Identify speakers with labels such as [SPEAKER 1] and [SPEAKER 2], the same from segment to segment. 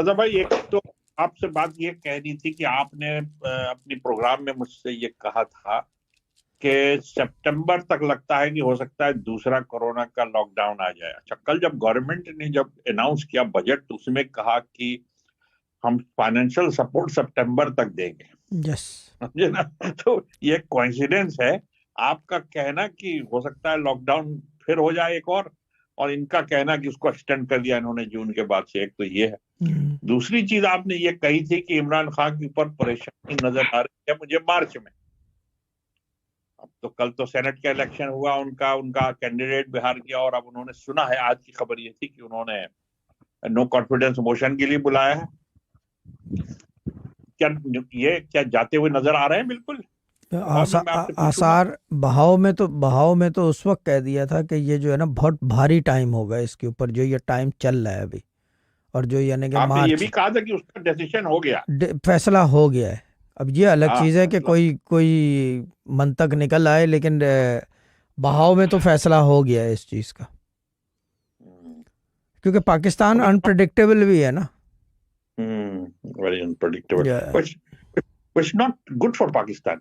[SPEAKER 1] राजा भाई, एक तो आपसे बात ये कहनी थी कि आपने अपनी प्रोग्राम में मुझसे ये कहा था कि सितंबर तक लगता है कि हो सकता है दूसरा कोरोना का लॉकडाउन आ जाए। अच्छा, कल जब गवर्नमेंट ने जब अनाउंस किया बजट, तो उसमें कहा कि हम फाइनेंशियल सपोर्ट सितंबर तक देंगे।
[SPEAKER 2] यस,
[SPEAKER 1] समझे ना? तो ये कोइंसिडेंस है। आपका कहना कि हो सकता है लॉकडाउन फिर हो जाए एक और इनका कहना कि उसको एक्सटेंड कर दिया इन्होंने जून के बाद से। एक तो ये है। दूसरी चीज आपने ये कही थी कि इमरान खान के ऊपर परेशानी नजर आ रही है मुझे मार्च में। अब तो कल तो सेनेट का इलेक्शन हुआ, उनका उनका कैंडिडेट बिहार किया, और अब उन्होंने सुना है, आज की खबर ये थी कि उन्होंने नो कॉन्फिडेंस मोशन के लिए बुलाया है। क्या ये क्या जाते हुए नजर आ रहे हैं? बिल्कुल। और मैं आपसे पूछूंगा,
[SPEAKER 2] आसार बहाव में तो उस वक्त कह दिया था कि ये जो है ना बहुत भारी टाइम होगा इसके ऊपर, जो ये टाइम चल रहा है अभी, और जो यानी कि
[SPEAKER 1] आपने ये भी
[SPEAKER 2] मार्च
[SPEAKER 1] कहा था कि उसका डिसीजन हो गया।
[SPEAKER 2] फैसला हो गया है। अब ये अलग
[SPEAKER 1] हाँ,
[SPEAKER 2] चीज़ है कि
[SPEAKER 1] फैसला।
[SPEAKER 2] कोई मंतक निकल आए, लेकिन बहाव में तो फैसला हो गया है इस चीज़ का, क्योंकि पाकिस्तान अनप्रेडिक्टेबल भी है ना।
[SPEAKER 1] वेरी अनप्रेडिक्टेबल,
[SPEAKER 2] या
[SPEAKER 1] which not good for Pakistan.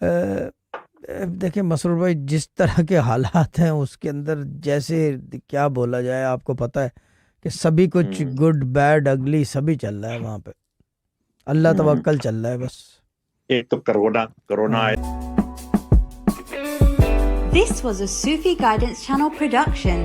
[SPEAKER 2] देखिए मसरूर भाई, जिस तरह के हालात हैं उसके अंदर, जैसे क्या बोला जाए, आपको पता है कि सभी कुछ गुड बैड अगली सभी चल रहा है वहाँ पे। अल्लाह तवक्कल चल रहा है बस।
[SPEAKER 1] एक तो कोरोना कोरोना आए।
[SPEAKER 3] This was a Sufi Guidance Channel production.